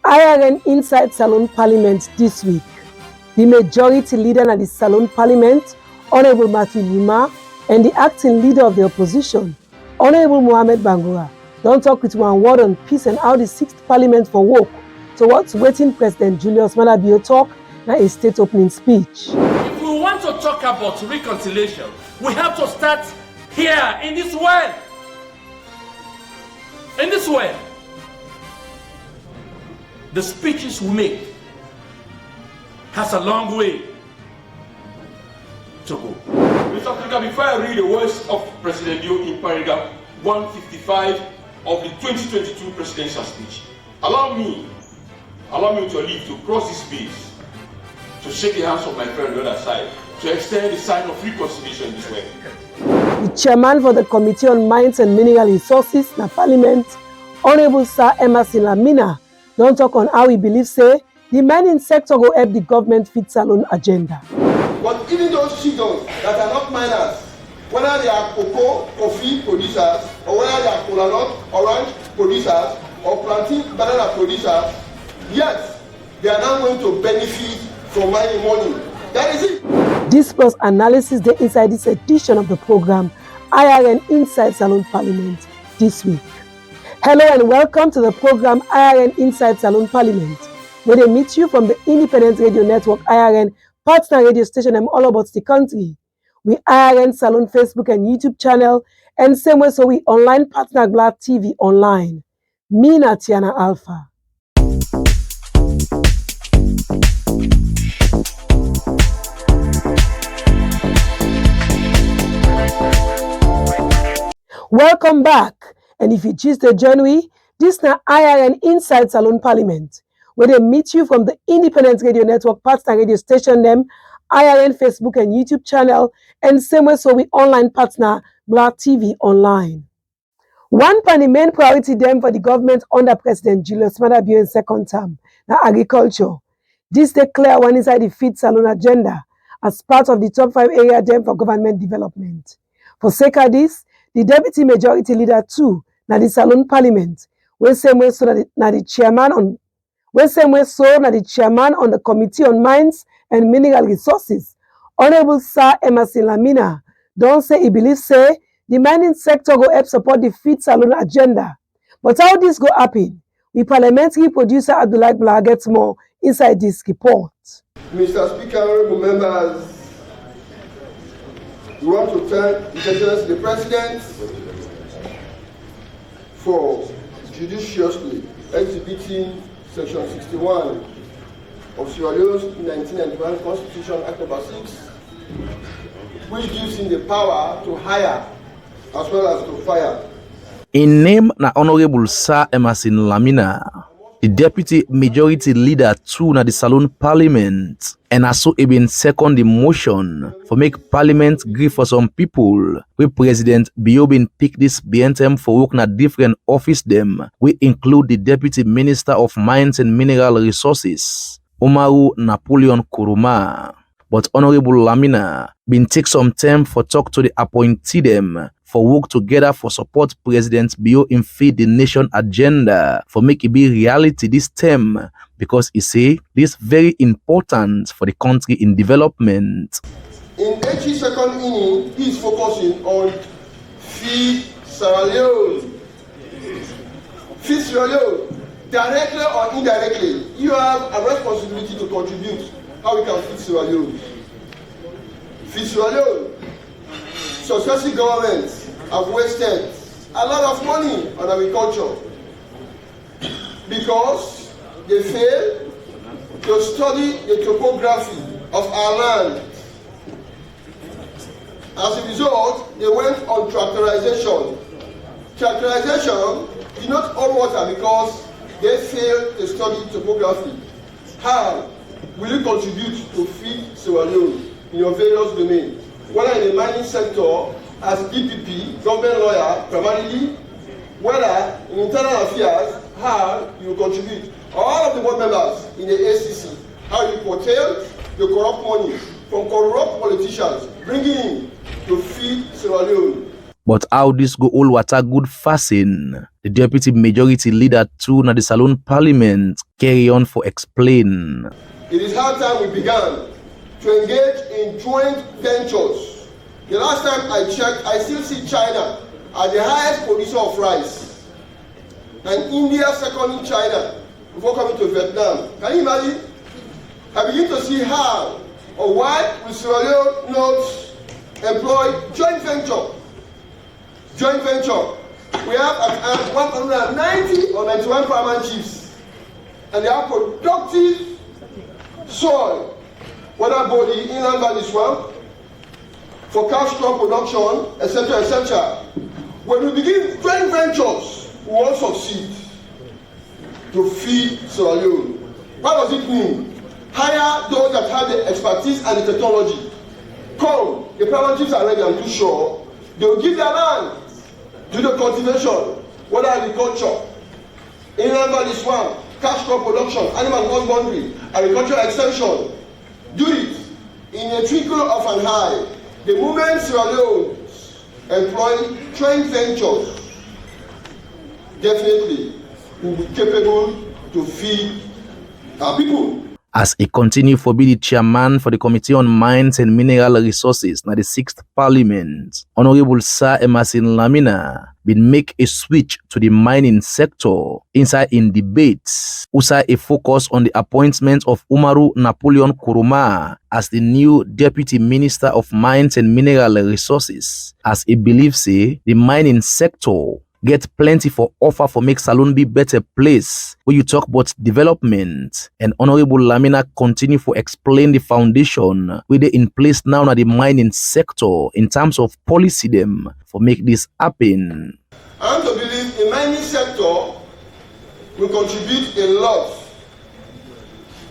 IRN inside Salone Parliament this week. The majority leader at the Salone Parliament, Honorable Matthew Lima, and the acting leader of the opposition, Honorable Mohammed Bangura, don't talk with one word on peace and how the 6th Parliament for work towards waiting President Julius Maada Bio talk na a state opening speech. If we want to talk about reconciliation, we have to start here in this well. In this well. The speeches we make has a long way to go. Mr. Speaker, before I read the words of President Bio in paragraph 155 of the 2022 presidential speech, allow me to leave to cross this space, to shake the hands of my friend on the other side, to extend the sign of reconciliation this way. The chairman for the Committee on Mines and Mineral Resources na Parliament, Honorable Sir Emerson Lamina, don't talk on how he believes say the mining sector will help the government fit Salone agenda. But even those citizens that are not miners, whether they are cocoa, coffee producers, or whether they are cola nut, orange producers, or plantain banana producers, yes, they are now going to benefit from mining money. That is it. This plus analysis they inside this edition of the program IRN Inside Salone Parliament this week. Hello and welcome to the program IRN Inside Salone Parliament, where they meet you from the independent radio network IRN partner radio station all about the country. We IRN Salone Facebook and YouTube channel, and same way so we online partner Gbla TV online. Me na Tiana Alpha. Welcome back. And if you choose to join me, this na IRN Inside Salone Parliament, where they meet you from the independent radio network partner radio station them, IRN Facebook and YouTube channel, and same way so we online partner Gbla TV online. One of the main priority them for the government under President Julius Maada Bio in second term, na agriculture. This declare one inside the Feed Salone agenda as part of the top 5 area them for government development. For sake of this, the deputy majority leader too, na the Salone Parliament, when same way so na the chairman on the Committee on Mines and Mineral Resources, Honorable Sir Emerson Lamina, don't say he believes say the mining sector go help support the Feed Salone agenda. But how this go happen? The parliamentary producer Gbla gets more inside this report. Mr. Speaker, honorable members, we want to thank His Excellency the President for judiciously exhibiting Section 61 of Sierra Leone's 1991 Constitution Act No. 6, which gives him the power to hire as well as to fire. In name na Honorable Sir Emerson Lamina, the deputy majority leader too na the Salone Parliament, and also been second the motion for make Parliament agree for some people where President Bio been pick this BNTM for work na different office them. We include the Deputy Minister of Mines and Mineral Resources, Umaru Napoleon Kuruma. But Honorable Lamina been take some time for talk to the appointee them for work together for support President Bio in feed the nation agenda for make it be reality this term, because he say this very important for the country in development. In HE second inning, he is focusing on Feed Sierra Leone. Feed Sierra Leone, directly or indirectly, you have a responsibility to contribute how we can feed Sierra Leone. Feed Sierra Leone. Successive governments have wasted a lot of money on agriculture because they fail to study the topography of our land. As a result, they went on tractorization. Tractorization did not hold water because they failed to study topography. How will you contribute to feed Sierra Leone in your various domains? Whether in the mining sector, as DPP, government lawyer primarily, whether in internal affairs, how you contribute. All of the board members in the ACC, how you curtail the corrupt money from corrupt politicians, bringing in to feed Sierra Leone. But how this go all water good fasting? The Deputy Majority Leader too na the Salone Parliament carry on for explain. It is high time we began to engage in joint ventures. The last time I checked, I still see China as the highest producer of rice, and India second in China before coming to Vietnam. Can you imagine? I begin to see how or why we Sierra Leone not employ joint venture. Joint venture. We have at 190 or 91 paramount chiefs, and they have productive soil, whether body, inland valley swamp, for cash crop production, etc., etc. When we begin joint ventures, we will succeed to feed Sierra Leone. What does it mean? Hire those that have the expertise and the technology. Come, the paramount chiefs are ready, I'm too sure. They will give their land, do the cultivation, whether agriculture, inland valley swamp, cash crop production, animal husbandry, agricultural extension. Do it in a twinkle of an eye. The moment Sierra Leone employ joint ventures, definitely will be capable to feed our people. As he continue for be the chairman for the Committee on Mines and Mineral Resources na the 6th Parliament, Honorable Sir Emerson Lamina been make a switch to the mining sector inside in debates. Usa a focus on the appointment of Umaru Napoleon Kuruma as the new Deputy Minister of Mines and Mineral Resources, as he believes the mining sector get plenty for offer for make Salone be better place where you talk about development. And Honorable Lamina continue for explain the foundation where they in place now na the mining sector in terms of policy them for make this happen. I want to believe the mining sector will contribute a lot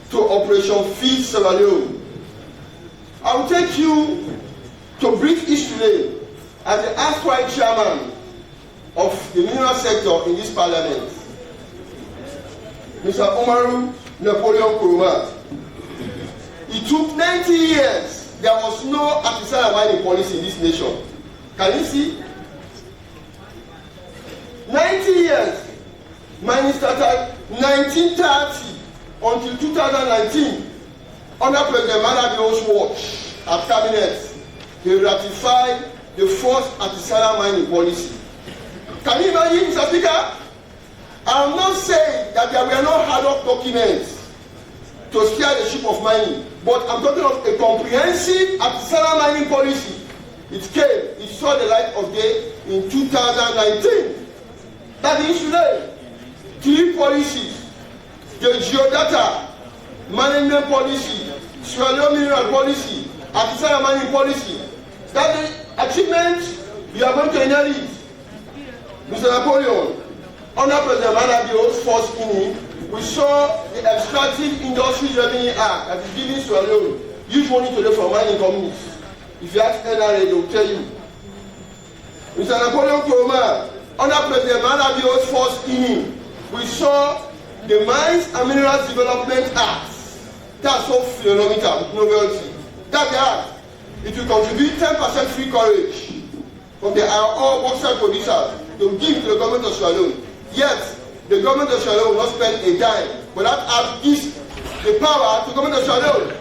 to Operation Feed Sierra Leone. I will take you to brief history as the erstwhile chairman of the mineral sector in this parliament, Mr. Umaru Napoleon Kuruma. It took 90 years. There was no artisanal mining policy in this nation. Can you see? 90 years. Mining started 1930 until 2019. Under President Manabio's watch at cabinet, they ratified the first artisanal mining policy. Can you imagine, Mr. Speaker? I'm not saying that there were no hard work documents to steer the ship of mining, but I'm talking of a comprehensive artisanal mining policy. It came, it saw the light of day in 2019. That is today. 3 policies: the geodata management policy, Sierra Leone mineral policy, artisanal mining policy. That the achievement you are going to inherit. Mr. Napoleon, under President Manabio's first inning, we saw the Extractive Industries Revenue Act that is giving Sierra Leone huge money today from mining companies. If you ask NRA, they will tell you. Mr. Napoleon Kuruma, under President Manabio's first inning, we saw the Mines and Minerals Development Act. That's so phenomenal, novelty. That act, it will contribute 10% free coverage from the all bauxite producers to give to the government of Sierra Leone. Yet, the government of Sierra Leone will not spend a dime, but that act gives the power to the government of Sierra Leone.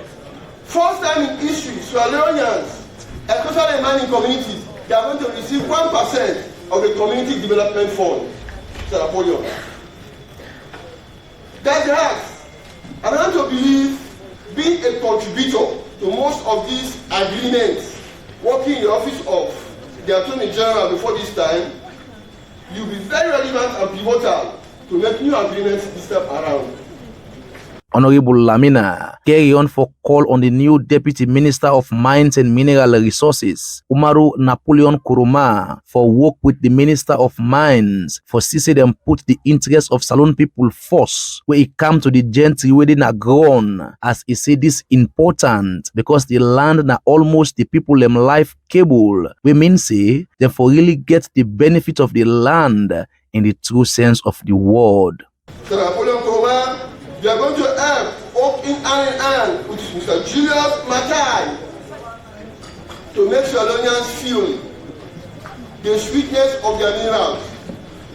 First time in history, Sierra Leoneans, especially in mining communities, they are going to receive 1% of the community development fund. Mr. Napoleon. That's the act. And I want to believe, being a contributor to most of these agreements, working in the office of the Attorney General before this time, you'll be very relevant and pivotal to make new agreements this time around. Honorable Lamina carry on for call on the new Deputy Minister of Mines and Mineral Resources, Umaru Napoleon Kuruma, for work with the Minister of Mines for see them put the interests of Salone people first where it come to the gentry within a ground, as he say this important because the land na almost the people them life cable. We mean say them for really get the benefit of the land in the true sense of the word. So Napoleon Kuruma, you are going to help work in hand with Mr. Julius Matai to make Sierra Leoneans feel the sweetness of their minerals.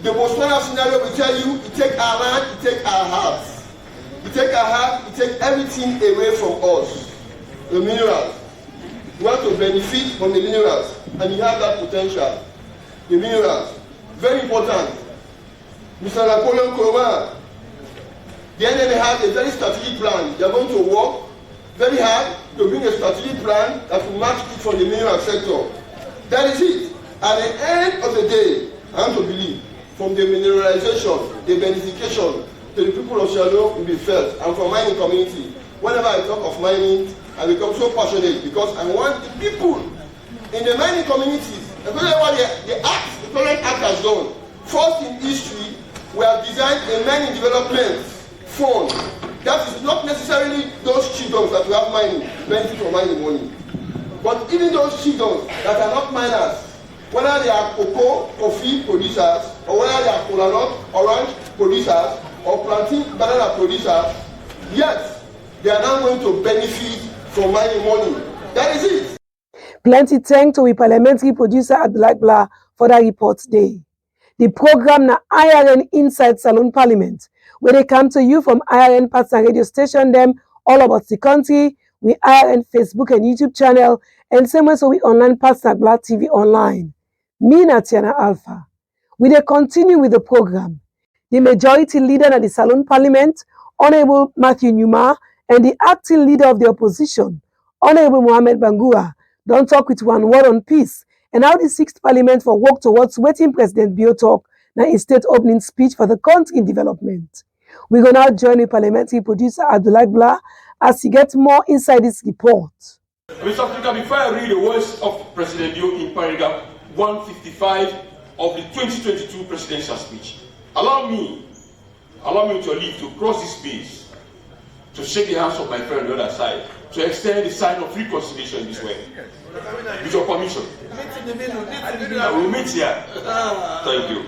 The Botswana scenario will tell you, it take our land, it take our hearts. It take our heart, it take everything away from us. The minerals. You want to benefit from the minerals, and you have that potential. The minerals. Very important. Mr. Napoleon Kuroma, the NMA has a very strategic plan. They are going to work very hard to bring a strategic plan that will match it from the mineral sector. That is it. At the end of the day, I want to believe, from the mineralization, the benefication to the people of Salone will be felt. And for mining community, whenever I talk of mining, I become so passionate because I want the people in the mining communities, especially what the current act has done. First in history, we have designed a mining development fund. That is not necessarily those children that we have mining, benefit from mining money. But even those children that are not miners, whether they are cocoa, coffee producers, or whether they are cola nut, orange producers, or plantain banana producers, yes, they are now going to benefit from mining money. That is it. Plenty thanks to the parliamentary producer at Gbla for that report day. The program na IRN Inside Salone Parliament, where they come to you from IRN partner radio station them all about the country. We IRN Facebook and YouTube channel, and same way so we online partner Gbla TV online. Me na Tiana Alpha. We dey continue with the program. The majority leader of the Salone Parliament, Honorable Matthew Numa, and the acting leader of the opposition, Honorable Mohamed Bangura, don't talk with one word on peace and how the 6th Parliament for work towards waiting President Bio talk na his state opening speech for the country in development. We go now join the parliamentary producer Abdullah Gbla as he gets more inside this report. Mr. Speaker, before I read the words of President Bio in paragraph 155 of the 2022 presidential speech, allow me with your leave to cross this space, to shake the hands of my friend on the other side, to extend the sign of reconciliation this way. With your permission. I will meet here. Thank you.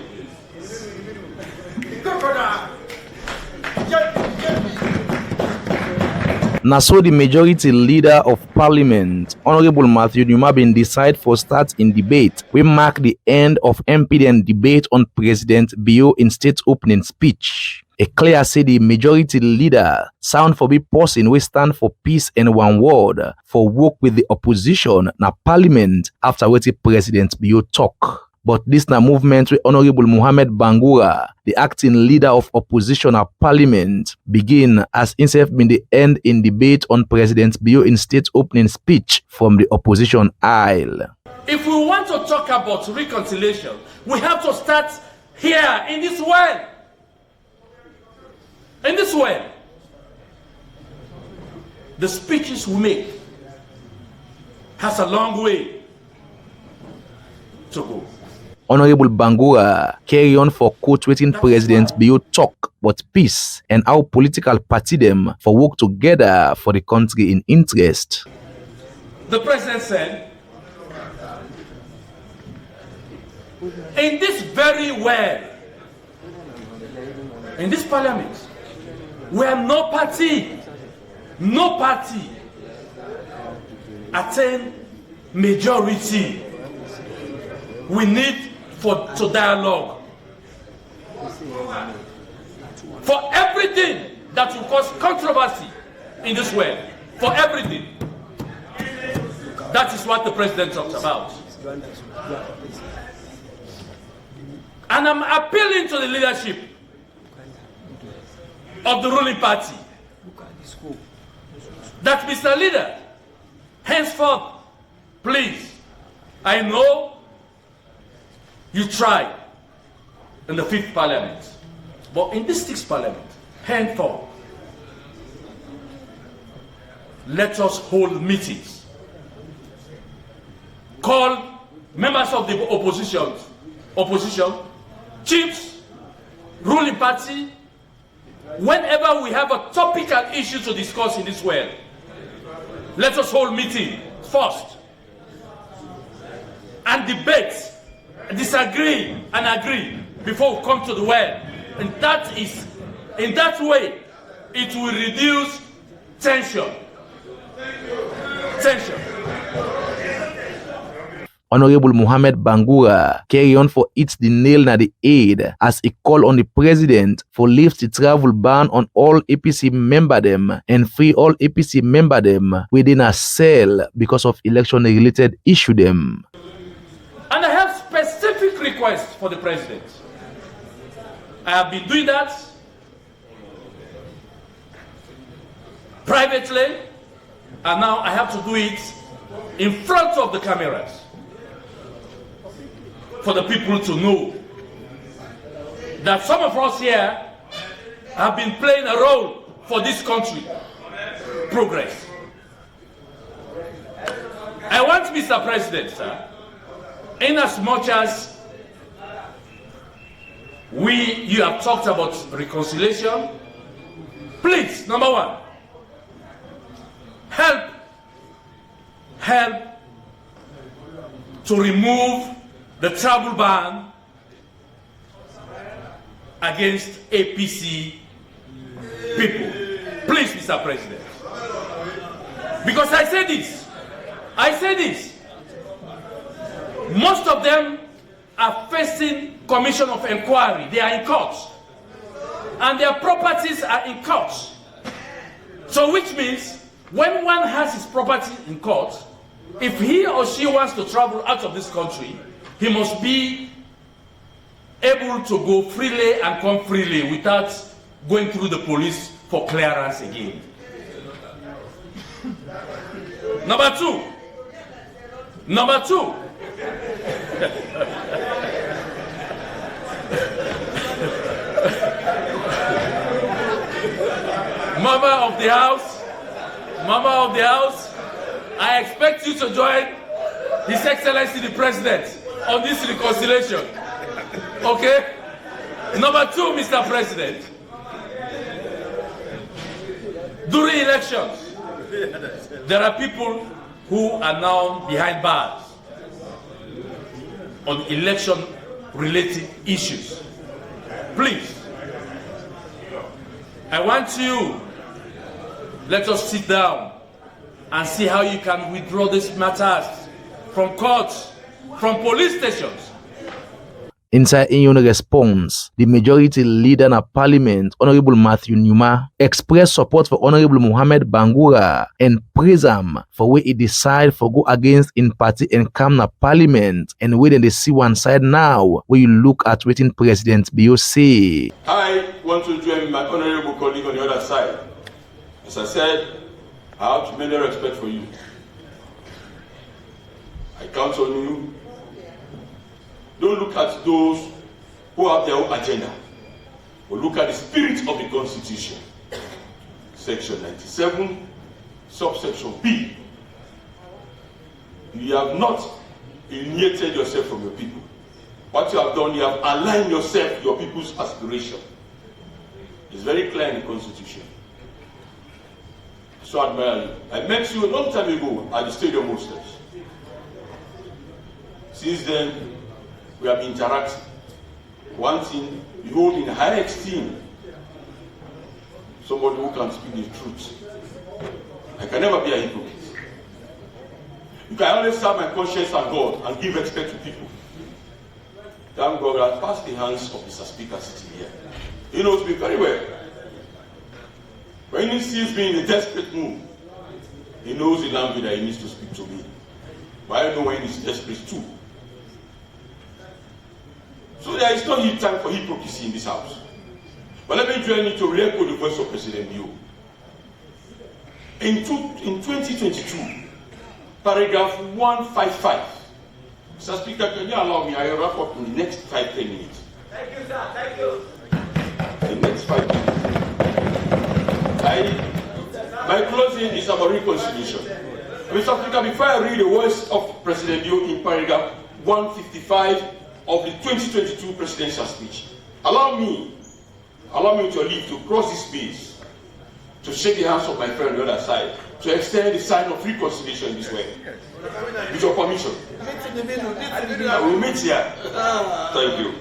Na so the majority leader of parliament, Honorable Matthew Numa, been decide for start in debate. We mark the end of MPDN debate on President Bio in state opening speech. A clear say the majority leader sound for be person we stand for peace and one word for work with the opposition na parliament after what the President Bio talk. But this na movement with Honorable Mohamed Bangura, the acting leader of opposition at parliament, begin as himself been the end in debate on President Bio in state opening speech from the opposition aisle. If we want to talk about reconciliation, we have to start here in this well. In this well. The speeches we make has a long way to go. Honorable Bangura carry on for quote waiting President Bio talk about peace and how political party them for work together for the country in interest. The president said, in this very well, in this parliament, where no party attain majority, we need to dialogue. For everything that will cause controversy in this world, for everything. That is what the president talks about. And I'm appealing to the leadership of the ruling party that, Mr. Leader, henceforth, please, I know you tried in the 5th Parliament, but in this 6th Parliament, henceforth, let us hold meetings. Call members of the opposition, chiefs, ruling party, whenever we have a topical issue to discuss in this world, let us hold meeting first and debate, disagree and agree before we come to the well. And that is, in that way, it will reduce tension. Honorable Mohamed Bangura carry on for it the nail na the aid as he call on the president for lift the travel ban on all APC member them and free all APC member them within a cell because of election-related issue them. And I have specific requests for the president. I have been doing that privately, and now I have to do it in front of the cameras for the people to know that some of us here have been playing a role for this country progress. I want, Mr. President, sir, in as much as you have talked about reconciliation, please, number one, help to remove the travel ban against APC people. Please, Mr. President. Because I say this, most of them are facing commission of inquiry. They are in court. And their properties are in court. So which means when one has his property in court, if he or she wants to travel out of this country, he must be able to go freely and come freely without going through the police for clearance again. Number two, Mama of the house, I expect you to join His Excellency the President on this reconciliation. Okay? Number two, Mr. President, during elections, there are people who are now behind bars on election-related issues. Please, I want you, let us sit down and see how you can withdraw these matters from courts, from police stations. Inside in your response, the majority leader in Parliament, Honorable Matthew Numa, expressed support for Honorable Mohamed Bangura and praise him for where he decide for go against in party and come na Parliament and where they see one side now where you look at waiting President BOC. I want to join my honorable colleague on the other side. As I said, I have tremendous respect for you. I count on you. Don't look at those who have their own agenda, but look at the spirit of the Constitution. Section 97, subsection B. You have not alienated yourself from your people. What you have done, you have aligned yourself with your people's aspiration. It's very clear in the Constitution. So I admire you. I met you a long time ago at the Stadium Hostels. Since then, we have interacted. One thing, you hold in high esteem somebody who can speak the truth. I can never be a hypocrite. You can only serve my conscience and God and give respect to people. Thank God I passed the hands of Mr. Speaker sitting here. He knows me very well. When he sees me in a desperate mood, he knows the language that he needs to speak to me. But I know when he's desperate too. So there is no time for hypocrisy in this house. But let me join you to re-echo the voice of President Bio. In 2022, paragraph 155. Mr. Speaker, can you allow me? I will wrap up in the next 5-10 minutes. Thank you, sir. Thank you. The next 5 minutes. My closing is about reconciliation. Mr. Speaker, before I read the words of President Bio in paragraph 155 of the 2022 presidential speech, allow me to leave to cross this space, to shake the hands of my friend on the other side, to extend the sign of reconciliation this way. With your permission. We will meet here. Thank you.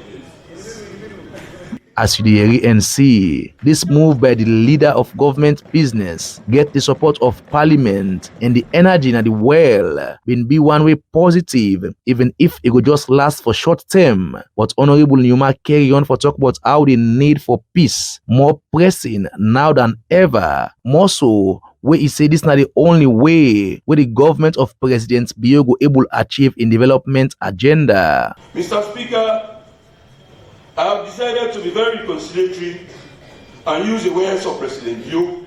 As you dey hear and see, this move by the leader of government business get the support of parliament and the energy na the well been be one way positive, even if it go just last for short term. But Honorable Newma carry on for talk about how the need for peace more pressing now than ever. More so, where he say this not the only way where the government of President Bio go able achieve in development agenda. Mr. Speaker, I have decided to be very conciliatory and use the words of President Bio,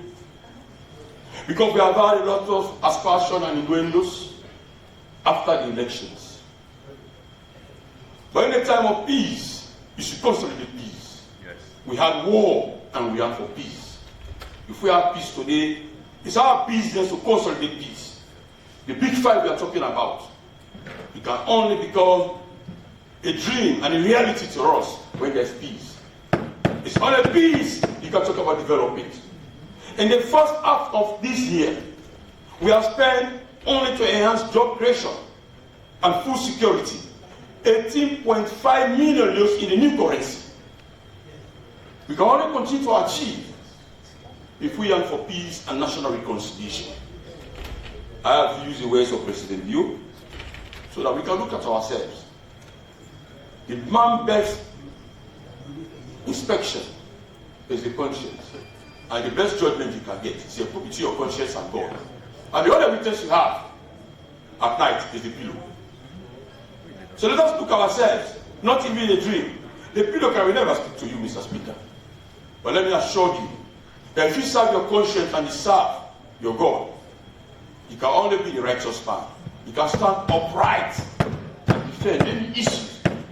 because we have had a lot of aspersion and innuendos after the elections. But in the time of peace, you should consolidate peace. Yes. We had war and we are for peace. If we have peace today, it's our business to consolidate peace. The big fight we are talking about, it can only become a dream and a reality to us when there's peace. It's only peace you can talk about development. In the first half of this year, we have spent only to enhance job creation and food security 18.5 million euros in the new currency. We can only continue to achieve if we yearn for peace and national reconciliation. I have used the words of President Bio so that we can look at ourselves. The man-best inspection is the conscience, and the best judgment you can get is between your conscience and God. And the only witness you have at night is the pillow. So let us look at ourselves, not even in a dream. The pillow can never speak to you, Mr. Speaker. But let me assure you that if you serve your conscience and you serve your God, you can only be the righteous man. You can stand upright and defend any issue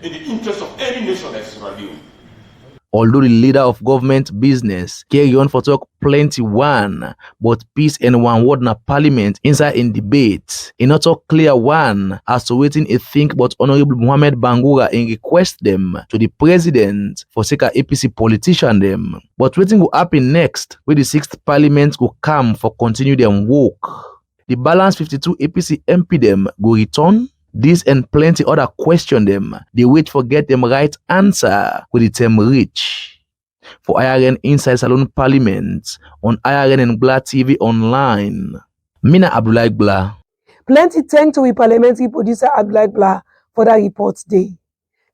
in the interest of any nation that is Sierra Leone. Although the leader of government business carry on for talk plenty one, but peace and one word na parliament inside in debate. He not talk clear one as to waiting a think about Honorable Mohamed Bangura and request them to the president for sake of APC politician them. But waiting will happen next where the 6th parliament will come for continue them work. The balance 52 APC MP them go return. This and plenty other question them. They wait for get them right answer with the term reach. For IRN Inside Salone Parliament on IRN and Gbla TV online. Mina Abdullah Gbla. Plenty thanks to we parliamentary producer Abdullah Gbla for that report day.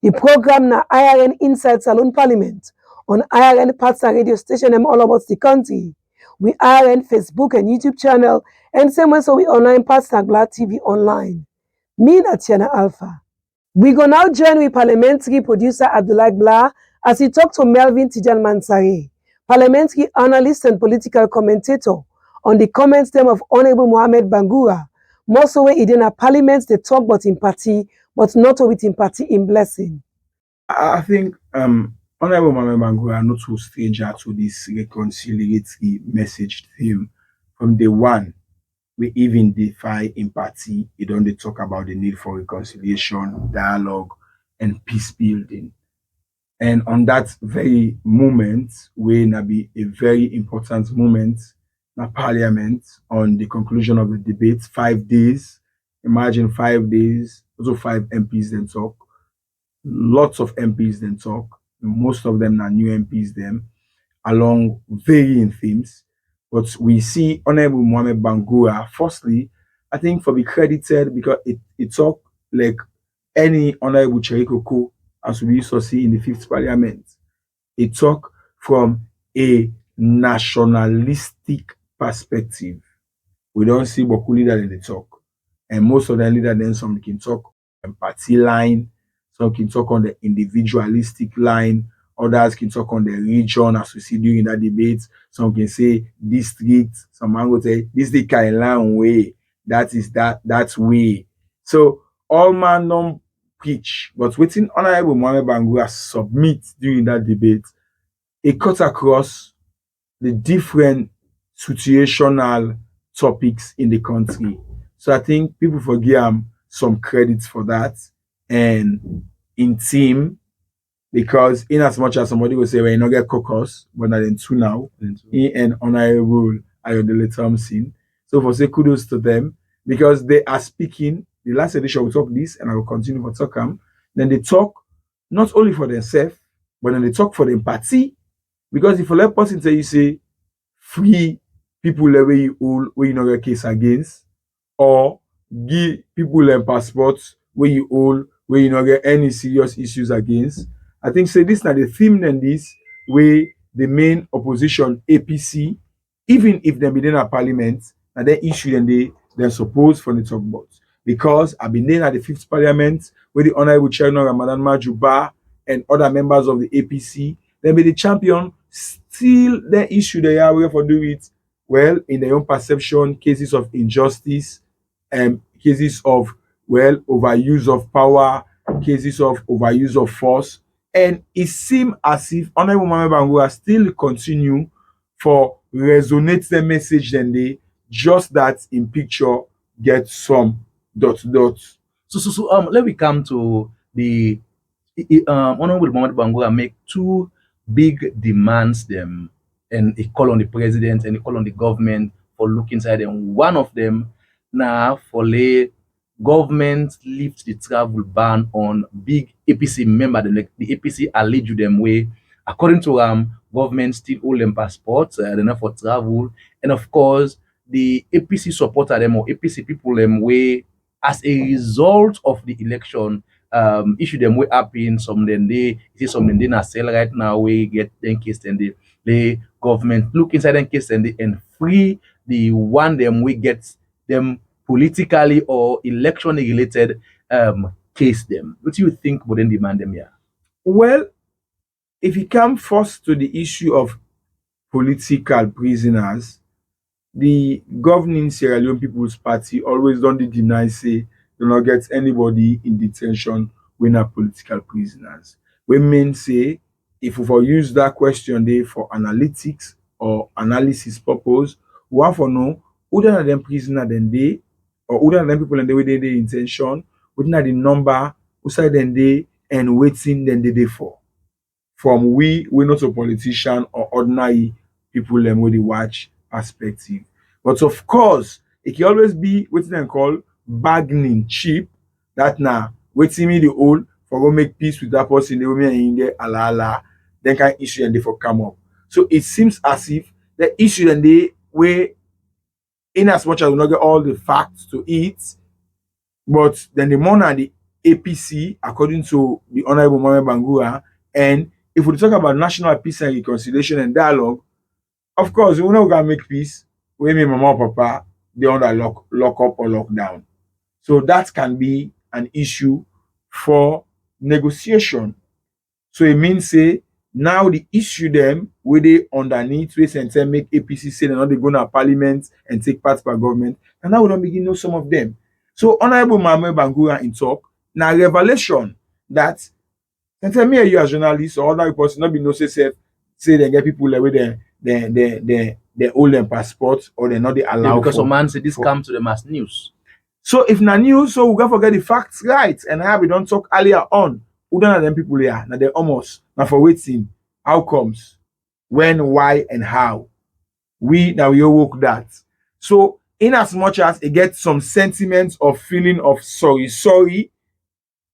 The program na IRN Inside Salone Parliament on IRN partner radio station all about the country. We IRN Facebook and YouTube channel and same way so we online partner Gbla TV online. Me na Tiana Alpha. We go now join with parliamentary producer Abdullah Gbla as he talk to Melvin Tijan Mansare, parliamentary analyst and political commentator, on the comments them of Honorable Mohamed Bangura. More so when he in a parliament they talk about in party, but not with in party in blessing. I think Honorable Mohamed Bangura not too stranger to this reconciliatory message theme from day one. We even defy empathy. It only talk about the need for reconciliation, dialogue, and peace building. And on that very moment, we na be a very important moment in Parliament on the conclusion of the debate. 5 days. Imagine 5 days. Also 5 MPs then talk. Lots of MPs then talk. Most of them are new MPs them, along varying themes. But we see Honorable Mohamed Bangura, firstly, I think for be credited because it talk like any Honorable Cherikoko, as we used to see in the 5th Parliament. It talk from a nationalistic perspective. We don't see Boku leader in the talk. And most of the leaders then some can talk on party line, some can talk on the individualistic line, others can talk on the region, as we see during that debate. Some can say district, some man will say this the kind line way. That is that's way. So all man don't preach, but waiting Honorable Mohamed Bangura submit during that debate, it cut across the different situational topics in the country. So I think people forgive him some credits for that. And in team, because in as much as somebody will say, well, you not get caucus, but not in two now, he and Honorable Ayodele Thompson. So for say kudos to them, because they are speaking. The last edition we talk this, and I will continue for talk. Then they talk not only for themselves, but then they talk for the party. Because if a let person tell you say free people where you hold where you know get case against, or give people passports where you hold where you not get any serious issues against. I think say this now the theme then this where the main opposition APC, even if they be in a parliament, and they issue then they're supposed for the talk about. Because I've been there at the fifth parliament where the honorable chairman Ramadan Majuba and other members of the APC, they be the champion, still they issue the area for do it well in their own perception, cases of injustice, cases of overuse of power, cases of overuse of force, and it seems as if Honorable Mohamed Bangura still continue for resonate the message then they just that in picture get some dot dot. So let me come to the Honorable Mohamed Bangura make two big demands them, and he call on the president and he call on the government for look inside them. One of them now for the government lift the travel ban on big APC member. The APC allege them way according to government still hold them passports, they're not for travel, and of course the APC supporter them or APC people them way as a result of the election issue them way happen some then they see something they not sell right now we get then case then the government look inside them case and free the one them we get them politically or election related case them. What do you think would then demand them here? Well, if you come first to the issue of political prisoners, the governing Sierra Leone People's Party always don't deny say do not get anybody in detention when are political prisoners. We mean say if we for use that question there for analytics or analysis purpose, we have to know who than them prisoner than they or who than them people and the way they intention, within the number, who side then they and waiting then they for. From we not a politician or ordinary people them with the watch perspective. But of course, it can always be what they call bargaining chip. That now waiting me the old for go make peace with that person, they will me in there ala then can issue and they for come up. So it seems as if the issue and they way in as much as we not get all the facts to it, but then the more now the APC, according to the Honorable Mohamed Bangura, and if we talk about national peace and reconciliation and dialogue, of course, we know we can make peace. We mean mama or papa, they under lock up or lock down. So that can be an issue for negotiation. So it means say now the issue them where they underneath we and make APC say they're not they go to parliament and take part by government, and now we don't begin know some of them. So Honorable Mohamed Bangura in talk now revelation that and tell me you as journalist or other reports not be no say they get people like with they hold them passports or they're not they allow because for, some man say this for, come to them as news. So if na news, so we gotta forget the facts right. And how we don't talk earlier on. Who don't them people here? Now they almost now for waiting outcomes, when, why, and how. We now we all work that. So in as much as it gets some sentiments of feeling of sorry,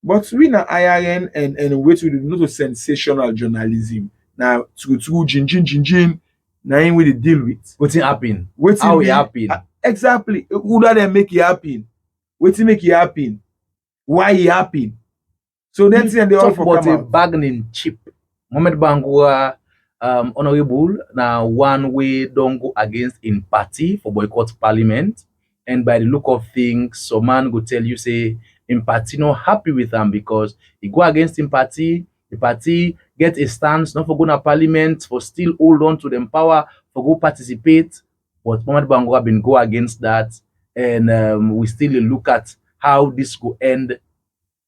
but we na IRN and wait to do not sensational journalism. Now to jin now in we deal with. What's it happen? Waiting How it happen? Exactly. Who do they make it happen? Waiting make it happen? Why it happen? So then they all Talk for about come a out. bargaining chip. Mohamed Bangura, honorable, now one way don't go against in party for boycott parliament. And by the look of things, some man go tell you say in party not happy with them because he go against in party, the party get a stance not for going to parliament, for still hold on to them power, for go participate. But Mohamed Bangura been go against that, and we still look at how this go end.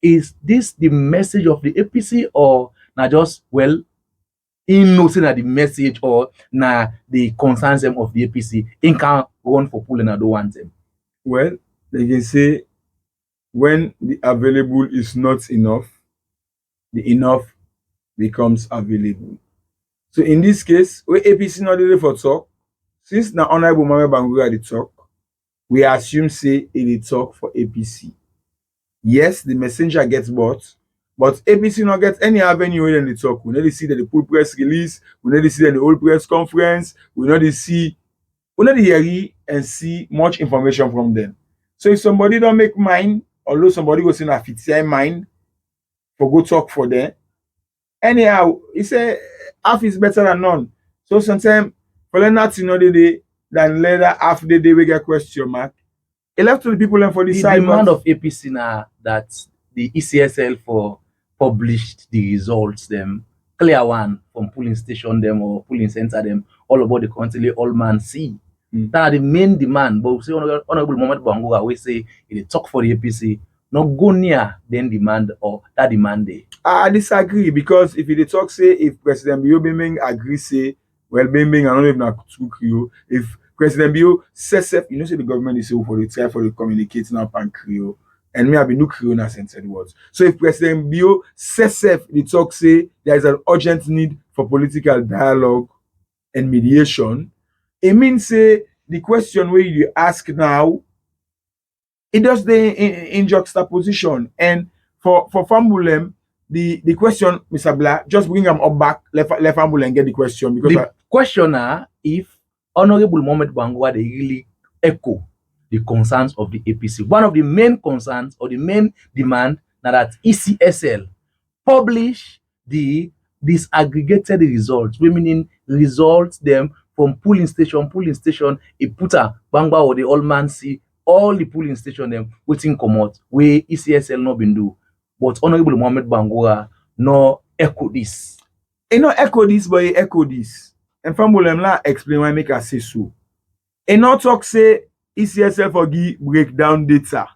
Is this the message of the APC or not just in no say that the message or na the concerns them of the APC in can run for pool and I don't want them? Well, they can say when the available is not enough, the enough becomes available. So in this case, where APC not really for talk, since now Honorable Mohamed Bangura the talk, we assume say it talk for APC. Yes, the messenger gets bought, But APC not get any avenue where they talk. We never see that the pull press release, we never see that the old press conference, we never hear and see much information from them. So if somebody don't make mind, although somebody goes in a fitier mind for go talk for them, anyhow, he say half is better than none. So sometimes for them not to know the day than later half the day we get question mark. It left to the people and for the side. The demand of APC now that the ECSL for published the results them clear one from polling station them or polling center them all about the country all man see. That the main demand. But we say Honorable Mohamed Bangura we say if they talk for the APC, not go near then demand or that demand day. I disagree because if they talk say if President Bio Beming agree say well Beming I don't even know Creole, if President Bio says you know say the government is so for the try for the communicating up and Creole and me have been no Creole na censored words. So if President Bio says the talk say there is an urgent need for political dialogue and mediation, it means say the question where you ask now it does in juxtaposition and for Fambulem the question, Mr. Gbla, just bring them up back, left Fambulem and get the question because the questioner if Honorable Mohamed Bangura they really echo the concerns of the APC. One of the main concerns or the main demand now that ECSL publish the disaggregated results, meaning results them from polling station, a putter, Bangba or the old man see all the polling station them waiting come out where ECSL not been do. But Honorable Mohamed Bangura no echo this. He no echo this, but he echo this. And Fambulem la explain why make I say so. He not talk say ECSL for give breakdown data.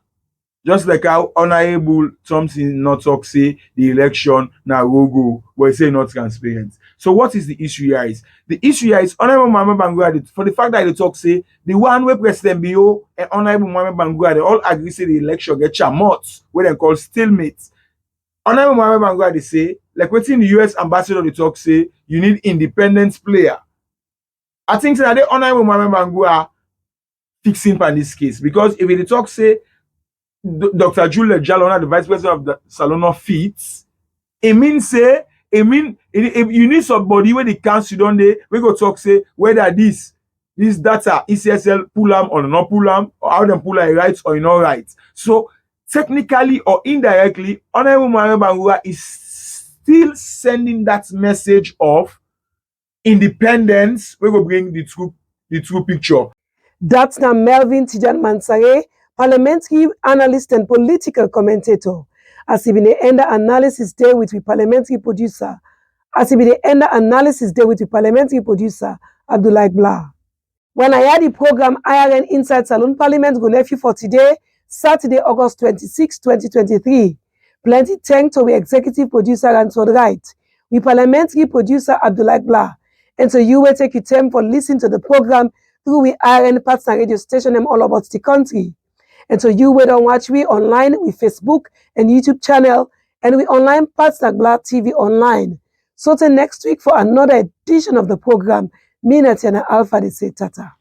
Just like how Honorable Thompson not talk say the election na go, but he say not transparent. So what is the issue here is? The issue here is Honorable Mohamed Bangura for the fact that they talk say the one where President Bio and Honorable Mohamed Bangura they all agree say the election get chamot, where they call stalemate. Honorable Mohamed Bangura they say like within the US ambassador they talk say you need independent player. I think that the Honorable Mohamed Bangura fixing for this case because if they talk say Dr. Juliet Jalona, the vice president of the Salone fits, it means say, if you need somebody where the council don't they, we go talk say whether this data ECSL pull am or not pull am, or how them pull am right or not right. So technically or indirectly, Honorable Mohamed Bangura is still sending that message of independence. We go bring the true picture. That's now Melvin Tijan Mansare, parliamentary analyst and political commentator. As he been the end analysis day with the parliamentary producer. Abdullah Gbla. When I had the program IRN Inside Salone Parliament go left you for today, Saturday, August 26, 2023. Plenty thanks to the executive producer and to the right. We parliamentary producer Abdullah Gbla. And so you will take your time for listening to the program through we IRN partner radio station them all about the country. And so you will don't watch we online with Facebook and YouTube channel and we online partner Gbla TV online. So till next week for another edition of the program, me Natiana Alpha they say tata.